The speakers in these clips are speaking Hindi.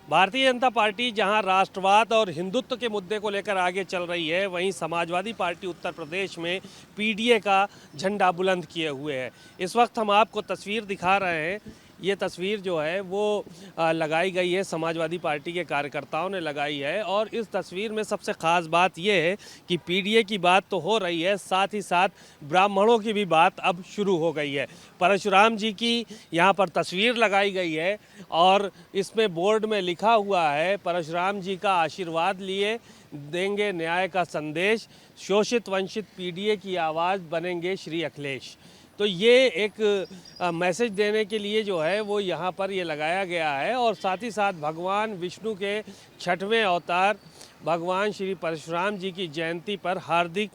भारतीय जनता पार्टी जहां राष्ट्रवाद और हिंदुत्व के मुद्दे को लेकर आगे चल रही है, वहीं समाजवादी पार्टी उत्तर प्रदेश में पीडीए का झंडा बुलंद किए हुए है। इस वक्त हम आपको तस्वीर दिखा रहे हैं। ये तस्वीर जो है वो लगाई गई है, समाजवादी पार्टी के कार्यकर्ताओं ने लगाई है। और इस तस्वीर में सबसे ख़ास बात ये है कि पीडीए की बात तो हो रही है, साथ ही साथ ब्राह्मणों की भी बात अब शुरू हो गई है। परशुराम जी की यहाँ पर तस्वीर लगाई गई है और इसमें बोर्ड में लिखा हुआ है, परशुराम जी का आशीर्वाद लिए देंगे न्याय का संदेश, शोषित वंचित पीडीए की आवाज़ बनेंगे श्री अखिलेश। तो ये एक मैसेज देने के लिए जो है वो यहाँ पर ये लगाया गया है। और साथ ही साथ भगवान विष्णु के 6वें अवतार भगवान श्री परशुराम जी की जयंती पर हार्दिक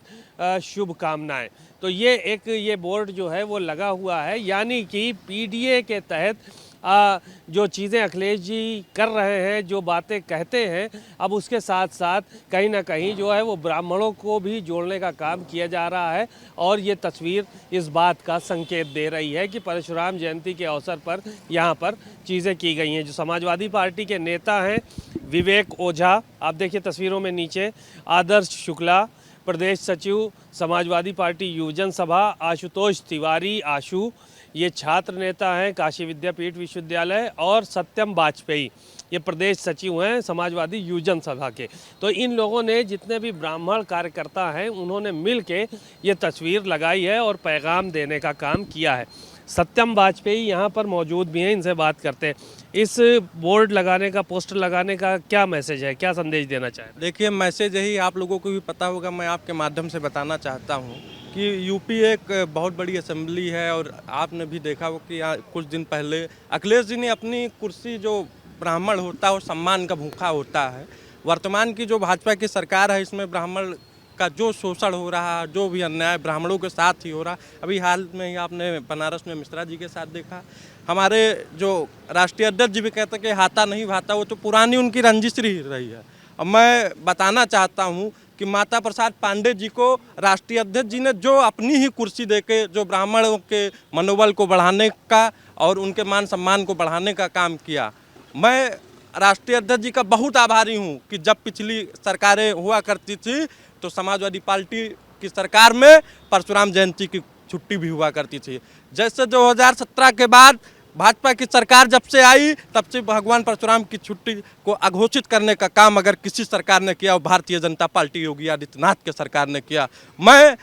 शुभकामनाएं। तो ये बोर्ड जो है वो लगा हुआ है, यानी कि पीडीए के तहत जो चीज़ें अखिलेश जी कर रहे हैं, जो बातें कहते हैं, अब उसके साथ साथ कहीं ना कहीं जो है वो ब्राह्मणों को भी जोड़ने का काम किया जा रहा है। और ये तस्वीर इस बात का संकेत दे रही है कि परशुराम जयंती के अवसर पर यहाँ पर चीज़ें की गई हैं। जो समाजवादी पार्टी के नेता हैं विवेक ओझा, आप देखिए तस्वीरों में नीचे, आदर्श शुक्ला, प्रदेश सचिव समाजवादी पार्टी युवजन सभा आशुतोष तिवारी आशु, ये छात्र नेता हैं काशी विद्यापीठ विश्वविद्यालय, और सत्यम वाजपेयी, ये प्रदेश सचिव हैं समाजवादी युवजन सभा के। तो इन लोगों ने, जितने भी ब्राह्मण कार्यकर्ता हैं, उन्होंने मिल के ये तस्वीर लगाई है और पैगाम देने का काम किया है। सत्यम वाजपेयी यहाँ पर मौजूद भी हैं, इनसे बात करते हैं। इस बोर्ड लगाने का, पोस्टर लगाने का क्या मैसेज है, क्या संदेश देना चाहें? देखिए, मैसेज यही आप लोगों को भी पता होगा, मैं आपके माध्यम से बताना चाहता हूँ कि यूपी एक बहुत बड़ी असेंबली है। और आपने भी देखा हो कि यहाँ कुछ दिन पहले अखिलेश जी ने अपनी कुर्सी, जो ब्राह्मण होता है और सम्मान का भूखा होता है, वर्तमान की जो भाजपा की सरकार है, इसमें ब्राह्मण का जो शोषण हो रहा है, जो भी अन्याय ब्राह्मणों के साथ ही हो रहा, अभी हाल में ही आपने बनारस में मिश्रा जी के साथ देखा। हमारे जो राष्ट्रीय अध्यक्ष जी भी कहते हैं कि हाथा नहीं भाता, वो तो पुरानी उनकी रंजिश रही है। अब मैं बताना चाहता हूँ कि माता प्रसाद पांडे जी को राष्ट्रीय अध्यक्ष जी ने जो अपनी ही कुर्सी देके जो ब्राह्मणों के मनोबल को बढ़ाने का और उनके मान सम्मान को बढ़ाने का काम किया, मैं राष्ट्रीय अध्यक्ष जी का बहुत आभारी हूँ कि जब पिछली सरकारें हुआ करती थी तो समाजवादी पार्टी की सरकार में परशुराम जयंती की छुट्टी भी हुआ करती थी। जैसे 2017 के बाद भाजपा की सरकार जब से आई, तब से भगवान परशुराम की छुट्टी को अघोषित करने का काम अगर किसी सरकार ने किया, वो भारतीय जनता पार्टी योगी आदित्यनाथ के सरकार ने किया। मैं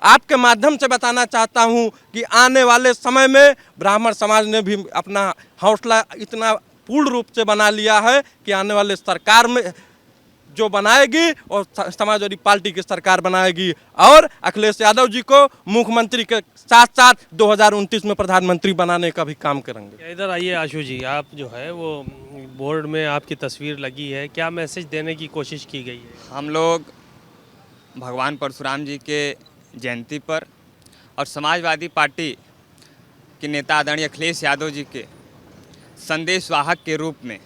आपके माध्यम से बताना चाहता हूं कि आने वाले समय में ब्राह्मण समाज ने भी अपना हौसला इतना पूर्ण रूप से बना लिया है कि आने वाले सरकार में जो बनाएगी और समाजवादी पार्टी की सरकार बनाएगी, और अखिलेश यादव जी को मुख्यमंत्री के साथ साथ 2029 में प्रधानमंत्री बनाने का भी काम करेंगे। इधर आइए आशु जी, आप जो है वो बोर्ड में आपकी तस्वीर लगी है, क्या मैसेज देने की कोशिश की गई है? हम लोग भगवान परशुराम जी के जयंती पर और समाजवादी पार्टी के नेता आदरणीय अखिलेश यादव जी के संदेश वाहक के रूप में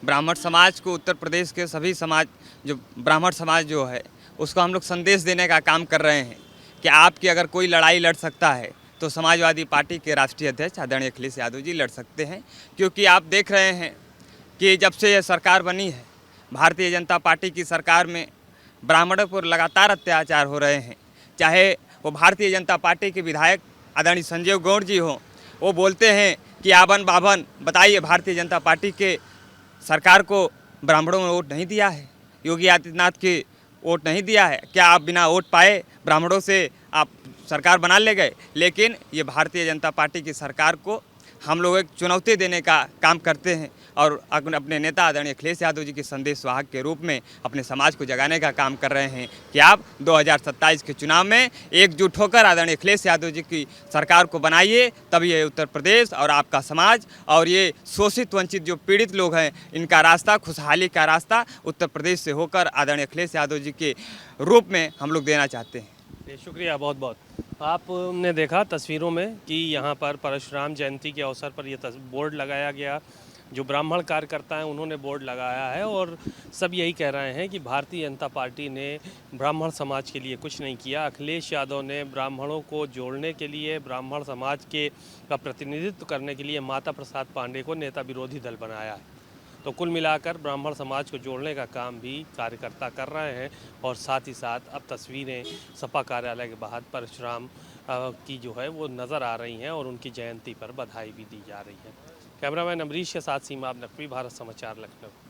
ब्राह्मण समाज को, उत्तर प्रदेश के सभी समाज, जो ब्राह्मण समाज जो है, उसको हम लोग संदेश देने का काम कर रहे हैं कि आपकी अगर कोई लड़ाई लड़ सकता है तो समाजवादी पार्टी के राष्ट्रीय अध्यक्ष आदरणीय अखिलेश यादव जी लड़ सकते हैं। क्योंकि आप देख रहे हैं कि जब से यह सरकार बनी है, भारतीय जनता पार्टी की सरकार में ब्राह्मणों पर लगातार अत्याचार हो रहे हैं। चाहे वो भारतीय जनता पार्टी के विधायक आदरणीय संजय गौड़ जी हों, वो बोलते हैं कि आवन बावन, बताइए भारतीय जनता पार्टी के सरकार को ब्राह्मणों ने वोट नहीं दिया है, योगी आदित्यनाथ की वोट नहीं दिया है। क्या आप बिना वोट पाए ब्राह्मणों से आप सरकार बना ले गए? लेकिन ये भारतीय जनता पार्टी की सरकार को हम लोग एक चुनौती देने का काम करते हैं और अपने नेता आदरणीय अखिलेश यादव जी के संदेश वाहक के रूप में अपने समाज को जगाने का काम कर रहे हैं कि आप 2027 के चुनाव में एकजुट होकर आदरणीय अखिलेश यादव जी की सरकार को बनाइए, तभी ये उत्तर प्रदेश और आपका समाज और ये शोषित वंचित जो पीड़ित लोग हैं, इनका रास्ता, खुशहाली का रास्ता उत्तर प्रदेश से होकर आदरणीय अखिलेश यादव जी के रूप में हम लोग देना चाहते हैं। शुक्रिया बहुत बहुत। आपने देखा तस्वीरों में कि यहाँ पर परशुराम जयंती के अवसर पर ये बोर्ड लगाया गया, जो ब्राह्मण कार्यकर्ता हैं उन्होंने बोर्ड लगाया है और सब यही कह रहे हैं कि भारतीय जनता पार्टी ने ब्राह्मण समाज के लिए कुछ नहीं किया। अखिलेश यादव ने ब्राह्मणों को जोड़ने के लिए, ब्राह्मण समाज के का प्रतिनिधित्व करने के लिए माता प्रसाद पांडे को नेता विरोधी दल बनाया है। तो कुल मिलाकर ब्राह्मण समाज को जोड़ने का काम भी कार्यकर्ता कर रहे हैं और साथ ही साथ अब तस्वीरें सपा कार्यालय के बाहर परशुराम की जो है वो नज़र आ रही हैं और उनकी जयंती पर बधाई भी दी जा रही है। कैमरामैन अमरीश के साथ सीमा नकवी, भारत समाचार, लखनऊ।